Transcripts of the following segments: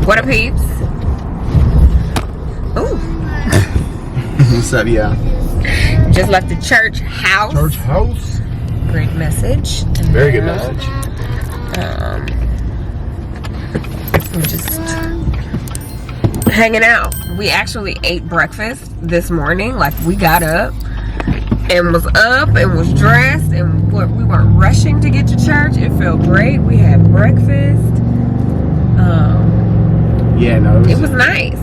What up, peeps? Ooh. What's up, yeah? Just left the church house. Church house. Great message. Very good message. We're just hanging out. We actually ate breakfast this morning. Like, we got up and was dressed, and we weren't rushing to get to church. It felt great. We had breakfast. Yeah, no, it was nice.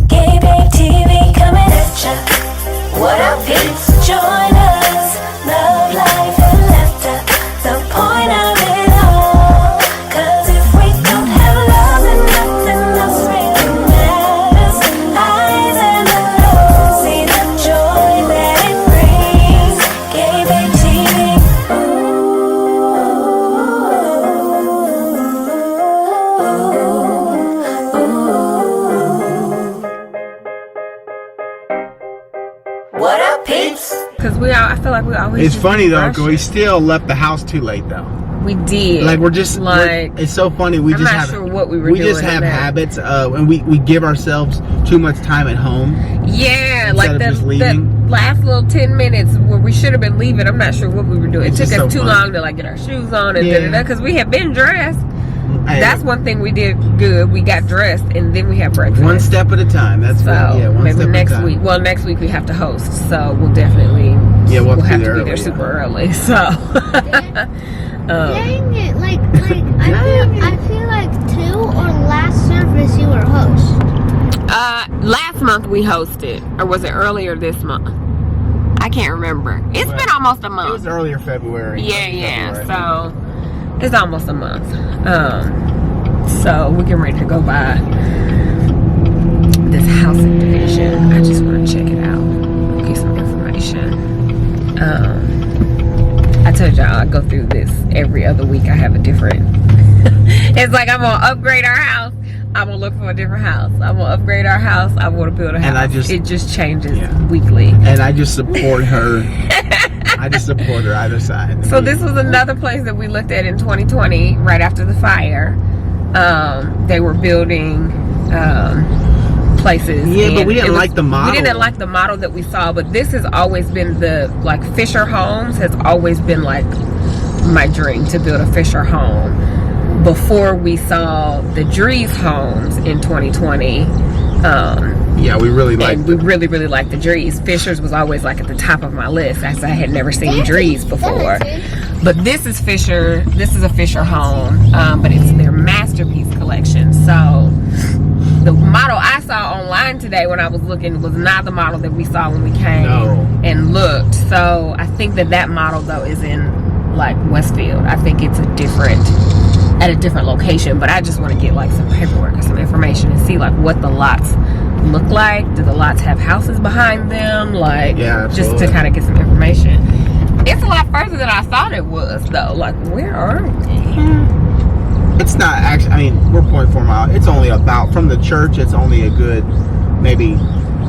GabeBabeTV coming at ya. What up, peeps? Join us. Love, life, and laughter. The point of it all. 'Cause if we don't have love, then nothing else really matters. Highs and the lows. See the joy that it brings. GabeBabeTV. What up, peeps? Because I feel like we always. It's funny though, rushing. because we still left the house too late though. We did. Like it's so funny. I'm not sure what we were doing. We just have habits, and we give ourselves too much time at home. Yeah, like just the leaving. last little 10 minutes where we should have been leaving. I'm not sure what we were doing. It's it took just us so too fun. long to like get our shoes on and Yeah. because we had been dressed. Hey, That's one thing we did good. We got dressed and then we had breakfast. one step at a time. That's so one maybe step next at a time. week. Well, next week we have to host, so we'll definitely we'll have be to there be there early, super yeah. early. So Dang it, I feel like 2 or last service you were host. last month we hosted, or was it earlier this month? I can't remember. It's been almost a month. It was earlier February. Yeah. So it's almost a month. So we're getting ready to go by this housing division. I just want to check it out, get some information. I told y'all I go through this every other week. I have a different. It's like I'm gonna upgrade our house. I'm gonna look for a different house. I'm gonna upgrade our house. I want to build a house. And it just changes weekly. And I just support her. I just support her either side. So this was another place that we looked at in 2020, right after the fire. They were building places. Yeah, but we didn't like the model. We didn't like the model that we saw, but this has always been Fisher Homes has always been like my dream to build a Fisher home. Before we saw the Dries homes in 2020. Yeah, we really liked we really liked the Dries. Fisher's was always like at the top of my list, as I had never seen Dries before. But this is Fisher. This is a Fisher home, but it's their masterpiece collection. So the model I saw online today when I was looking was not the model that we saw when we came and looked. So I think that model though is in like Westfield. I think it's at a different location, but I just want to get like some paperwork or some information and see like what the lots look like. Do the lots have houses behind them? Like, just to kind of get some information. It's a lot further than I thought it was though. Like, where are we? It's not actually, I mean, we're 0.4 miles. It's only about, from the church, it's only a good maybe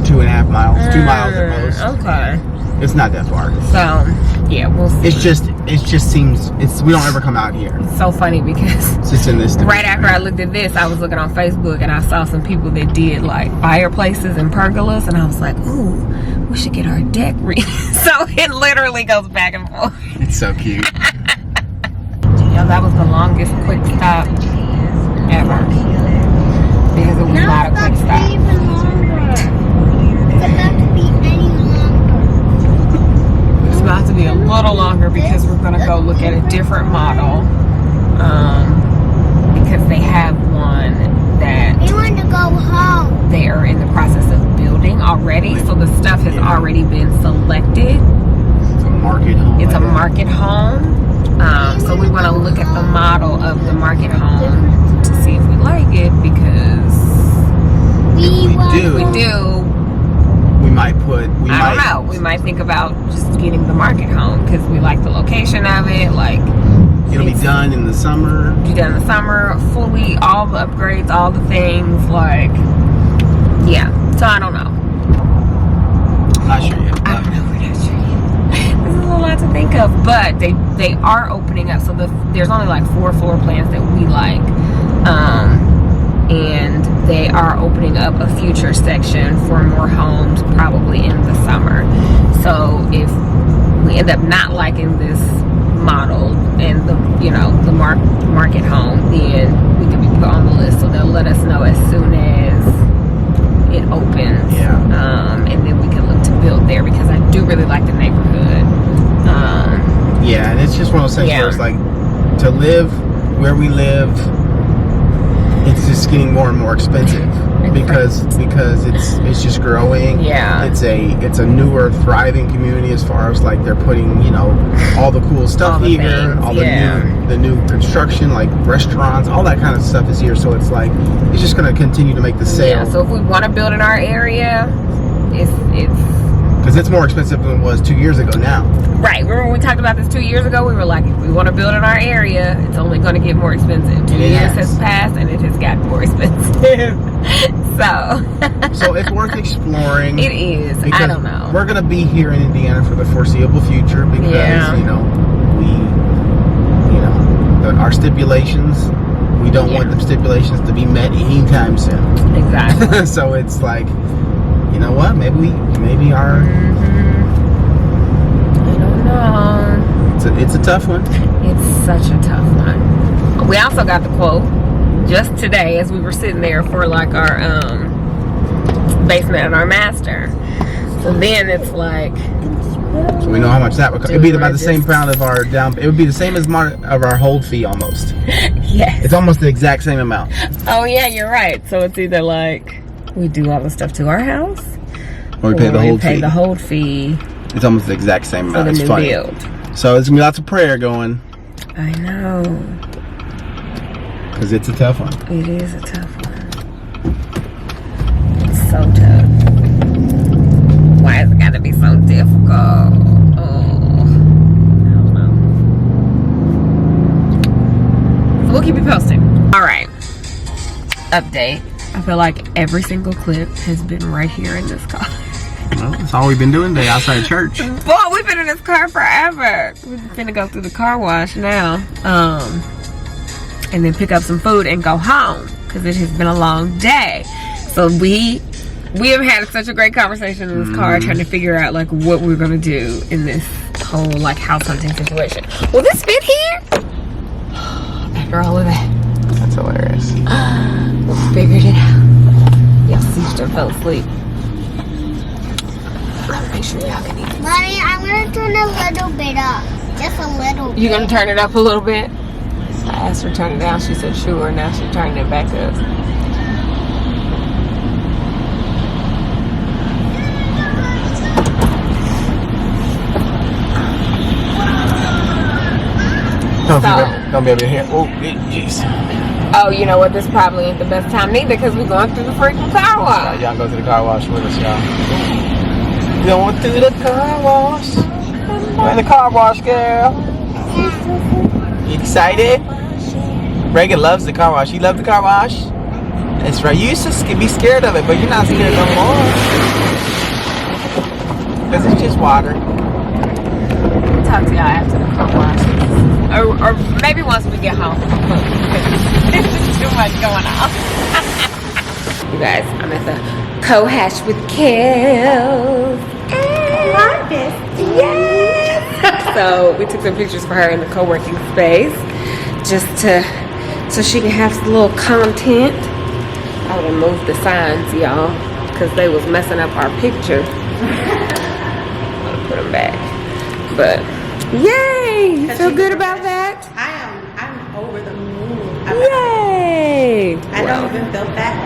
2.5 miles, 2 miles at most. Okay. It's not that far. So, yeah, we'll see. It just seems, we don't ever come out here. It's so funny because It's just in this division. right after I looked at this, I was looking on Facebook and I saw some people that did like fireplaces and pergolas, and I was like, ooh, we should get our deck So it literally goes back and forth. It's so cute. Yeah, that was the longest quick stop ever. Because it was not a quick stop. Even longer. It's about to be any longer. It's about to be a little longer because we're going to go look at a different model. Because they have one that We want to go home. they are in the process of building already. So the stuff has already been selected. It's a market home. It's a market home. So we want to look at the model of the market home to see if we like it, because We might think about just getting the market home because we like the location of it. Like, it'll be done in the summer. Be done in the summer, fully, all the upgrades, all the things. Like, yeah. So I don't know. Not sure yet. I don't know. We're not sure yet. This is a lot to think of, but they are opening up. So there's only like 4 floor plans that we like, and are opening up a future section for more homes probably in the summer. So if we end up not liking this model and the market home, then we can be put on the list. So they'll let us know as soon as it opens. Yeah. And then we can look to build there, because I do really like the neighborhood. Yeah, and it's just one of those things where it's like, to live where we live, it's just getting more and more expensive because it's just growing. Yeah. It's a newer, thriving community as far as like they're putting, all the cool stuff All the here, things, all the new construction, like restaurants, all that kind of stuff is here. So it's like it's just gonna continue to make the sale. Yeah, so if we want to build in our area, it's because it's more expensive than it was 2 years ago now. right. Remember when we talked about this 2 years ago? We were like, if we want to build in our area, it's only going to get more expensive. 2 years has passed and it has gotten more expensive. So it's worth exploring. it is. I don't know. We're gonna be here in Indiana for the foreseeable future because our stipulations. We don't want the stipulations to be met anytime soon. Exactly. So it's like, you know what? Maybe our. I don't know. It's a tough one. It's such a tough one. We also got the quote just today as we were sitting there for like our basement and our master. So then it's like, so we know how much that would cost. It'd be about the same amount of our down. It would be the same as of our hold fee almost. yes. It's almost the exact same amount. Oh yeah, you're right. So it's either like we do all the stuff to our house, Or we pay the hold fee. It's almost the exact same for amount. the It's new funny. build. So there's gonna be lots of prayer going. I know. Because it's a tough one. It is a tough one. It's so tough. Why has it got to be so difficult? Oh, I don't know. So we'll keep you posted. All right. Update. I feel like every single clip has been right here in this car. Well, that's all we've been doing today outside of church. Boy, we've been in this car forever. We're finna go through the car wash now. And then pick up some food and go home, because it has been a long day. So we have had such a great conversation in this car, trying to figure out like what we're gonna do in this whole like house hunting situation. Will this fit here? After all of that, That's hilarious. we figured it out. Y'all sister fell asleep. Make sure y'all can eat. Mommy, I'm gonna turn a little bit up. Just a little bit. You gonna turn it up a little bit? I asked her to turn it down. She said sure. Now she's turning it back up. Don't be able to hear. Oh, jeez. Oh, you know what? This probably ain't the best time neither, because we're going through the freaking car wash. Y'all go to the car wash with us, y'all. Going through the car wash. We're in the car wash, girl. You excited? Reagan loves the car wash. You love the car wash? That's right. You used to be scared of it, but you're not scared no more. Because it's just water. Talk to y'all after the car wash. Or maybe once we get home. There's just too much going on. You guys, I'm at the co-hash with Kels. Yes! So we took some pictures for her in the co-working space, just so she can have some little content. I would have moved the signs, y'all, because they was messing up our picture. I'm gonna put them back. But yay! You feel good about that? I'm over the moon. Yay! I don't even feel that.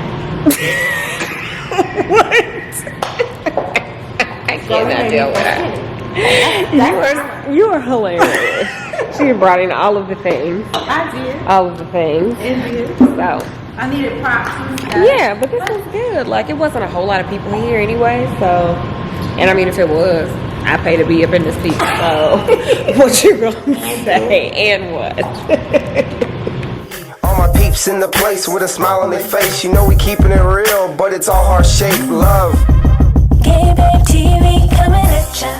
What? I cannot deal with that. You are hilarious. She brought in all of the things. I did. All of the things. It did. So I needed props. yeah, but this was good. Like, it wasn't a whole lot of people here anyway, so, and I mean, if it was, I pay to be up in this piece, so what you gonna say, and what? All my peeps in the place with a smile on their face. You know we keeping it real, but it's all heart-shaped love. GabeBabeTV coming at ya.